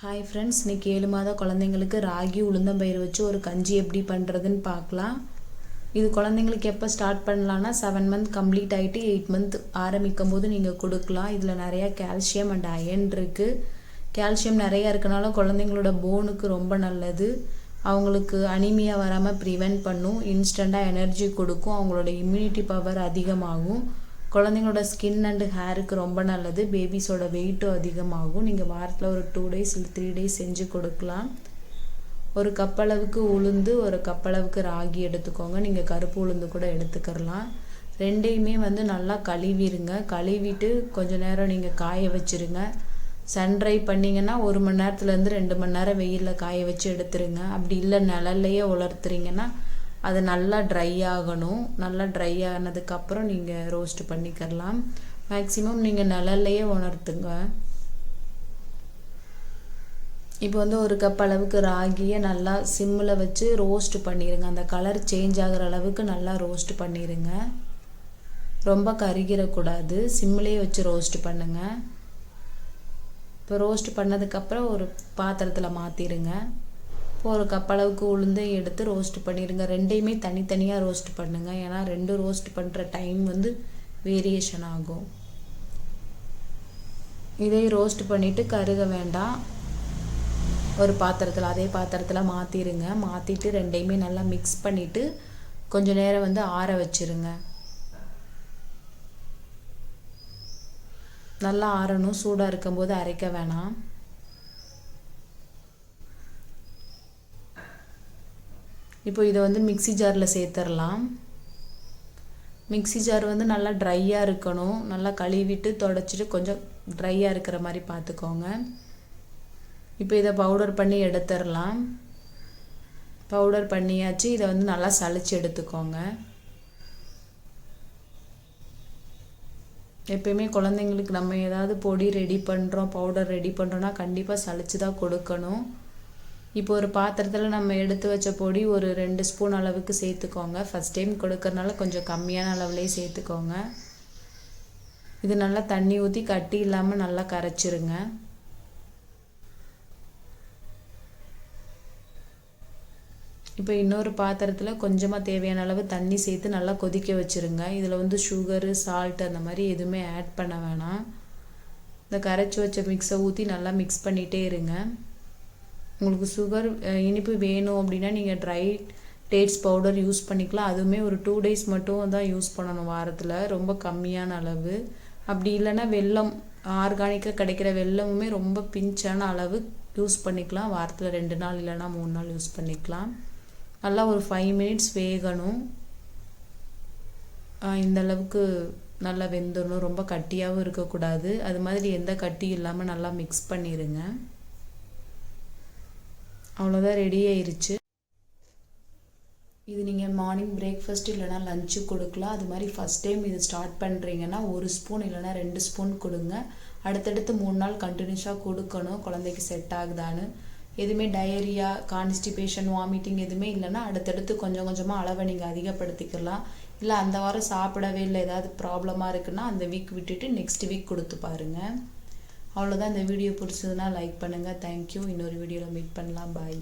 Hi friends, இன்றைக்கி 7 மாத குழந்தைங்களுக்கு ராகி உளுந்தம்பயிறு வச்சு ஒரு கஞ்சி எப்படி பண்ணுறதுன்னு பார்க்கலாம். இது குழந்தைங்களுக்கு எப்போ ஸ்டார்ட் பண்ணலான்னா 7 மந்த் கம்ப்ளீட் ஆகிட்டு 8 மந்த் ஆரம்பிக்கும் போது நீங்கள் கொடுக்கலாம். இதில் நிறையா கால்சியம் அண்ட் அயன் இருக்குது. கால்சியம் நிறையா இருக்கனால குழந்தைங்களோட போனுக்கு ரொம்ப நல்லது. அவங்களுக்கு அனிமியா வராமல் ப்ரிவென்ட் பண்ணும். இன்ஸ்டண்ட்டாக எனர்ஜி கொடுக்கும். அவங்களோட இம்யூனிட்டி பவர் அதிகமாகும். குழந்தைங்களோட ஸ்கின் அண்டு ஹேருக்கு ரொம்ப நல்லது. பேபிஸோட வெயிட்டும் அதிகமாகும். நீங்கள் வாரத்தில் ஒரு 2 days இல்லை 3 days செஞ்சு கொடுக்கலாம். ஒரு கப் அளவுக்கு உளுந்து, ஒரு கப் அளவுக்கு ராகி எடுத்துக்கோங்க. நீங்கள் கருப்பு உளுந்து கூட எடுத்துக்கலாம். ரெண்டையுமே நல்லா கழுவிடுங்க. கழுவிட்டு கொஞ்சம் நேரம் நீங்கள் காய வச்சுருங்க. சன்ட்ரை பண்ணிங்கன்னா 1 மணி நேரத்துலேருந்து 2 மணி நேரம் வெயிலில் காய வச்சு எடுத்துருங்க. அப்படி இல்லை நிழல்லையே உலர்த்துறீங்கன்னா அது நல்லா ட்ரை ஆகணும். நல்லா ட்ரை ஆனதுக்கப்புறம் நீங்கள் ரோஸ்ட் பண்ணிக்கலாம். மேக்ஸிமம் நீங்கள் நிழல்லையே உணர்த்துங்க. இப்போ ஒரு கப் அளவுக்கு ராகியை நல்லா சிம்மில் வச்சு ரோஸ்ட் பண்ணிடுங்க. அந்த கலர் சேஞ்ச் ஆகிற அளவுக்கு நல்லா ரோஸ்ட் பண்ணிடுங்க. ரொம்ப கருகிடக்கூடாது. சிம்மிலேயே வச்சு ரோஸ்ட் பண்ணுங்கள். இப்போ ரோஸ்ட் பண்ணதுக்கப்புறம் ஒரு பாத்திரத்தில் மாற்றிடுங்க. இப்போ ஒரு கப் அளவுக்கு உளுந்து எடுத்து ரோஸ்ட் பண்ணிடுங்க. ரெண்டையுமே தனித்தனியாக ரோஸ்ட் பண்ணுங்கள். ஏன்னா 2 ரோஸ்ட் பண்ணுற டைம் வேரியேஷன் ஆகும். இதை ரோஸ்ட் பண்ணிவிட்டு கருக வேண்டாம். ஒரு பாத்திரத்தில் அதே பாத்திரத்தில் மாற்றிடுங்க. மாற்றிட்டு ரெண்டையுமே நல்லா மிக்ஸ் பண்ணிவிட்டு கொஞ்சம் நேரம் ஆற வச்சுருங்க. நல்லா ஆறணும். சூடாக இருக்கும்போது அரைக்க வேணாம். இப்போ இதை மிக்ஸி ஜாரில் சேர்த்துடலாம். மிக்ஸி ஜார் நல்லா ட்ரையாக இருக்கணும். நல்லா கழுவிட்டு தொடச்சிட்டு கொஞ்சம் ட்ரையாக இருக்கிற மாதிரி பார்த்துக்கோங்க. இப்போ இதை பவுடர் பண்ணி எடுத்துடலாம். பவுடர் பண்ணியாச்சு. இதை நல்லா சலிச்சு எடுத்துக்கோங்க. எப்பயுமே குழந்தைங்களுக்கு நம்ம ஏதாவது பொடி ரெடி பண்ணுறோம், பவுடர் ரெடி பண்ணுறோன்னா கண்டிப்பாக சலிச்சு தான் கொடுக்கணும். இப்போ ஒரு பாத்திரத்தில் நம்ம எடுத்து வச்ச பொடி ஒரு 2 ஸ்பூன் அளவுக்கு சேர்த்துக்கோங்க. ஃபஸ்ட் டைம் கொடுக்கறனால கொஞ்சம் கம்மியான அளவுலேயே சேர்த்துக்கோங்க. இது நல்லா தண்ணி ஊற்றி கட்டி இல்லாமல் நல்லா கரைச்சிருங்க. இப்போ இன்னொரு பாத்திரத்தில் கொஞ்சமாக தேவையான அளவு தண்ணி சேர்த்து நல்லா கொதிக்க வச்சுருங்க. இதில் சுகரு, சால்ட் அந்த மாதிரி எதுவுமே ஆட் பண்ண வேணாம். இந்த கரைச்சி வச்ச மிக்ஸை ஊற்றி நல்லா மிக்ஸ் பண்ணிகிட்டே இருங்க. உங்களுக்கு சுகர் இனிப்பு வேணும் அப்படின்னா நீங்கள் ட்ரை டேட்ஸ் பவுடர் யூஸ் பண்ணிக்கலாம். அதுவுமே ஒரு 2 days மட்டும் தான் யூஸ் பண்ணணும் வாரத்தில். ரொம்ப கம்மியான அளவு. அப்படி இல்லைன்னா வெல்லம், ஆர்கானிக்காக கிடைக்கிற வெல்லமுமே ரொம்ப பிஞ்சான அளவு யூஸ் பண்ணிக்கலாம். வாரத்தில் 2 நாள் இல்லைன்னா 3 நாள் யூஸ் பண்ணிக்கலாம். நல்லா ஒரு 5 minutes வேகணும். இந்த அளவுக்கு நல்லா வெந்துடணும். ரொம்ப கட்டியாகவும் இருக்கக்கூடாது. அது மாதிரி எந்த கட்டியும் இல்லாமல் நல்லா மிக்ஸ் பண்ணிடுங்க. அவ்வளோதான், ரெடி ஆயிருச்சு. இது நீங்கள் மார்னிங் பிரேக்ஃபாஸ்ட் இல்லைனா லஞ்சு கொடுக்கலாம். அது மாதிரி ஃபஸ்ட் டைம் இது ஸ்டார்ட் பண்ணுறீங்கன்னா 1 ஸ்பூன் இல்லைனா 2 ஸ்பூன் கொடுங்க. அடுத்தடுத்து 3 நாள் கண்டினியூஸாக கொடுக்கணும். குழந்தைக்கு செட் ஆகுதான்னு. எதுவுமே டயரியா, கான்ஸ்டிபேஷன், வாமிட்டிங் எதுவுமே இல்லைன்னா அடுத்தடுத்து கொஞ்சம் கொஞ்சமாக அளவை நீங்கள் அதிகப்படுத்திக்கலாம். இல்லை அந்த வாரம் சாப்பிடவே இல்லை, ஏதாவது ப்ராப்ளமாக இருக்குன்னா அந்த வீக் விட்டுட்டு நெக்ஸ்ட் வீக் கொடுத்து பாருங்கள். அவ்வளோதான். இந்த வீடியோ பிடிச்சதுன்னா லைக் பண்ணுங்கள். தேங்க்யூ. இன்னொரு வீடியோவில் மீட் பண்ணலாம். பாய்.